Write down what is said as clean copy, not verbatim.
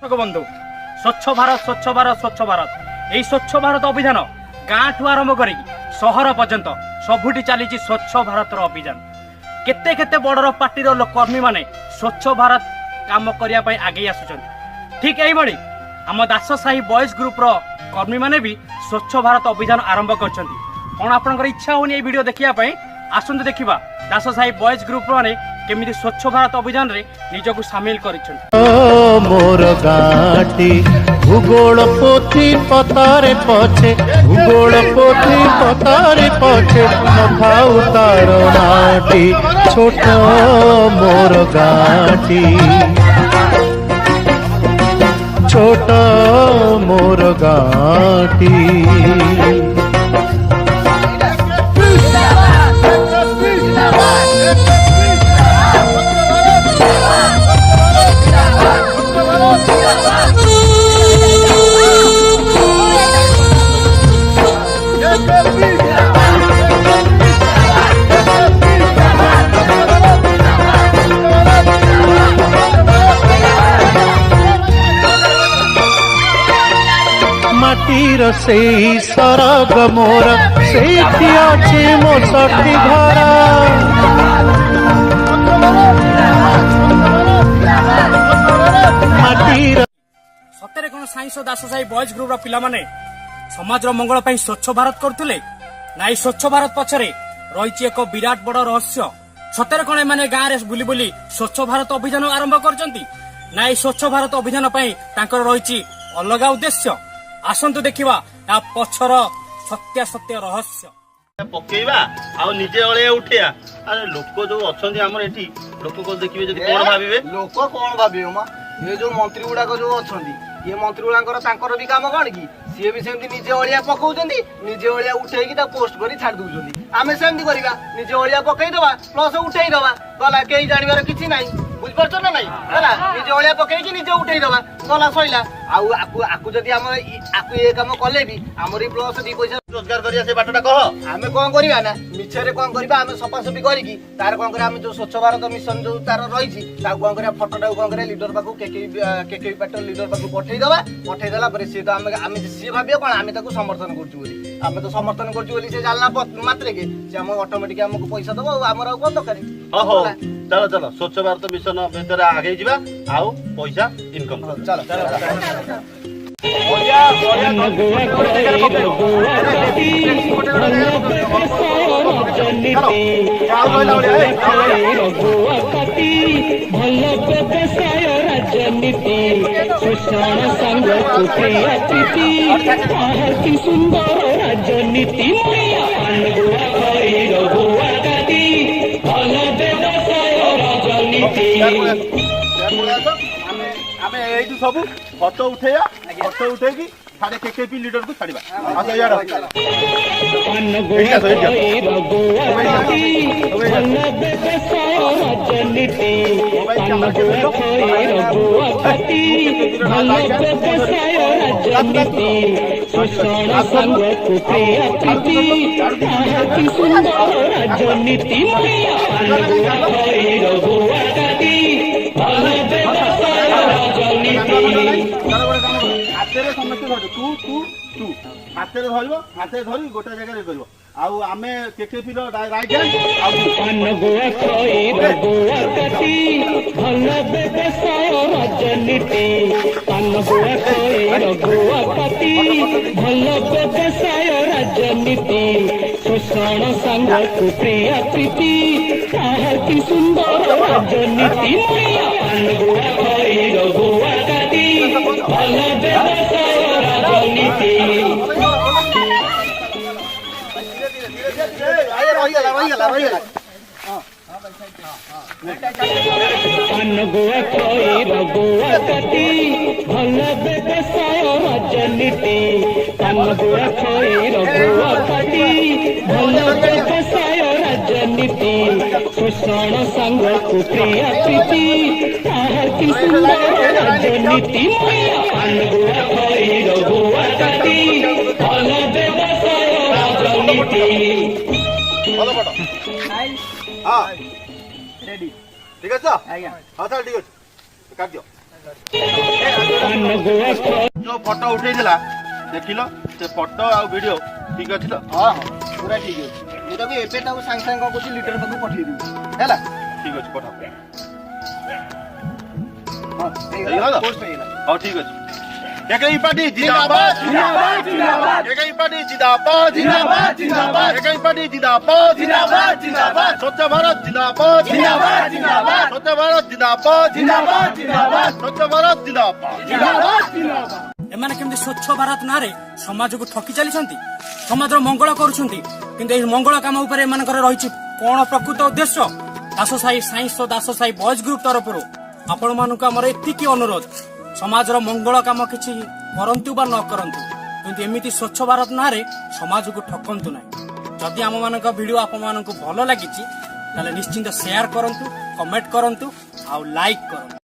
बंधु स्वच्छ भारत स्वच्छ भारत स्वच्छ भारत यही स्वच्छ भारत अभियान गाँ ठू आरंभ कर सहर पर्यंत सबुठी चली स्वच्छ भारत अभियान केते केते बड़ पार्टी कर्मी माने स्वच्छ भारत काम करने आगे आसुचन ठीक यही आम दास साही बॉयज ग्रुप रो कर्मी माने भी स्वच्छ भारत अभियान आरंभ कर आपनकर इच्छा होनी ये वीडियो देखिया आसंतु देखिबा दास साही बॉयज ग्रुप माने केमिति स्वच्छ भारत अभियान रे निजको शामिल करिछन। मोर गाटी भूगोल पोथी पतारे पछे भूगोल पोथी पतारे पछे नथाउ तार माटी छोट मोर गाटी छोट मोर गाटी। माटीर से सरग मोर से मो सखी घर माटीर सतरे कौन साइंस दास साही बॉयज ग्रुप पिला माने समाज मंगल पर स्वच्छ भारत करथुले ना स्वच्छ भारत पछरे रही एक विराट बड़ रहस्य सतरे कौन माने गाँव में बुली बुली स्वच्छ भारत अभियान आरंभ करचंती ना स्वच्छ भारत अभियान रही अलग उद्देश्य आसंतु देखिबा या पछर सत्य सत्य रहस्य पकेइबा आ निजे अळे उठिया अरे लोक जो अछंती हमर एठी लोक को देखिबे जदी कोन भाबिबे लोक कोन भाबिबे मा ये जो मंत्री गुडा को जो अछंती ये मंत्री गुडांकर तांकर भी काम कोन की सीए भी सेमती निजे अळिया पकाउचंती निजे अळिया उठेई की ता पोस्ट करी छाड़ दउचंती आमे सेमती करबा निजे अळिया पकाई दबा प्लस उठेई दबा गला केई जानिबार किछि नाही बुझ परछ ना नाही हला निजे अळिया पकाई की निजे उठेई दबा गला सइला आउ आकु जदी हम आकु ये काम कले भी हमरी प्लस 2 पैसा रोजगार करिया से बाटटा कह आमे कोन करबा ना मिछरे कोन करबा आमे सफा सफी करी की तार कोन करे आमे जो स्वच्छ भारत मिशन जो तार रही छी ता कोन करे फोटोटा कोन करे लीडर पाकू केके पार्टी लीडर पाकू पठेई देला पर से तो आमे से भाबियो कोन आमे ताकू समर्थन करछु बोली आमे तो समर्थन करछु बोली से जानला मात्रे के से हम ऑटोमेटिक हमको पैसा दबो हमर कोन दरकारी हो चलो चलो स्वच्छ भारत मिशन भीतर आगे जिबा आउ पैसा इनकम चलो राजनीति सुषण संग सुंदर राजनीति आमे एइटु सब फोटो उठेया फोटो उठेकी सारे केकेपी लीडर को छाड़ीबा आसा यार राजनीति हाथे समस्त धर तू तू तू हाथे धरब हाथे धरी गोटे जगह कर आमे केकेपी राइट राजनीति राजनीति शोषण संग प्रिया प्रीति कि सुंदर राजनीति राजनीति गुआ खोई रगुआ कटी भल व्यवसाय राजनीति गुआ खोई रगुआ कटी भल व्यवसाय राजनीति शोषण संग प्रिया प्रीति कि सुंदर राजनीति गुआ खोई रगुआ कटी भल व्यवसाय राजनीति रेडी ठीक है सर? हाँ सर ठीक है काट दियो। ଗୁଆ ଖଇ ଯୋଉ ଫଟୋ ଉଠେଇଥିଲା ଦେଖିଲ ସେ ଫଟୋ ଆଉ ଭିଡିଓ ଠିକ ଅଛି ତ? ହଁ ହଁ ପୁରା ଠିକ ଅଛି। ମୁଁ ତାକୁ ଏବେ ତାକୁ ସାଙ୍ଗେ ସାଙ୍ଗେ କଣ କରୁଛି ଲିଟର ପାଖକୁ ପଠେଇଦେବି ହେଲା। ଠିକ ଅଛି ପଠାଅ। ହଁ ହେଇଗଲା ହେଇଗଲା ତ? ପୋଷ୍ଟ ହେଇଗଲା। ହଉ ଠିକ ଅଛି। ଏକଇ ପାର୍ଟି ଜିନ୍ଦାବାଦ ଜିନ୍ଦାବାଦ ଜିନ୍ଦାବାଦ ଏକଇ ପାର୍ଟି ଜିନ୍ଦାବାଦ ଜିନ୍ଦାବାଦ ଜିନ୍ଦାବାଦ ଏକଇ ପାର୍ଟି ଜିନ୍ଦାବାଦ ଜିନ୍ଦାବାଦ ଜିନ୍ଦାବାଦ ସ୍ୱଚ୍ଛ ଭାରତ ଜିନ୍ଦାବାଦ ଜିନ୍ଦାବାଦ ଜିନ୍ଦାବାଦ ସ୍ୱଚ୍ଛ ଭାରତ ଜିନ୍ଦାବାଦ ଜିନ୍ଦାବାଦ ଜିନ୍ଦାବାଦ ସ୍ୱଚ୍ଛ ଭାରତ ଜିନ୍ଦାବାଦ। ଜିନ୍ଦାବାଦ ଜିନ୍ଦାବାଦ। ଏମାନେ କେମିତି ସ୍ୱଚ୍ଛ ଭାରତ ନାଁରେ ସମାଜକୁ ଠକି ଚାଲିଛନ୍ତି, ସମାଜର ମଙ୍ଗଳ କରୁଛନ୍ତି, କିନ୍ତୁ ଏହି ମଙ୍ଗଳ କାମ ଉପରେ ଏମାନଙ୍କର ରହିଛି କଣ ପ୍ରକୃତ ଉଦ୍ଦେଶ୍ୟ? ଦାସସାହି ସାଇନ୍ସ ଓ ଦାସସାହି ବଏଜ ଗ୍ରୁପ ତରଫରୁ ଆପଣମାନଙ୍କୁ ଆମର ଏତିକି ଅନୁରୋଧ, ସମାଜର ମଙ୍ଗଳ କାମ କିଛି କରନ୍ତୁ ବା ନ କରନ୍ତୁ, କିନ୍ତୁ ଏମିତି ସ୍ୱଚ୍ଛ ଭାରତ ନାଁରେ ସମାଜକୁ ଠକନ୍ତୁ ନାହିଁ। ଯଦି ଆମମାନଙ୍କ ଭିଡିଓ ଆପଣମାନଙ୍କୁ ଭଲ ଲାଗିଛି ତାହେଲେ ନିଶ୍ଚିନ୍ତ ସେୟାର କରନ୍ତୁ, କମେଣ୍ଟ କରନ୍ତୁ ଆଉ ଲାଇକ୍ କରନ୍ତୁ।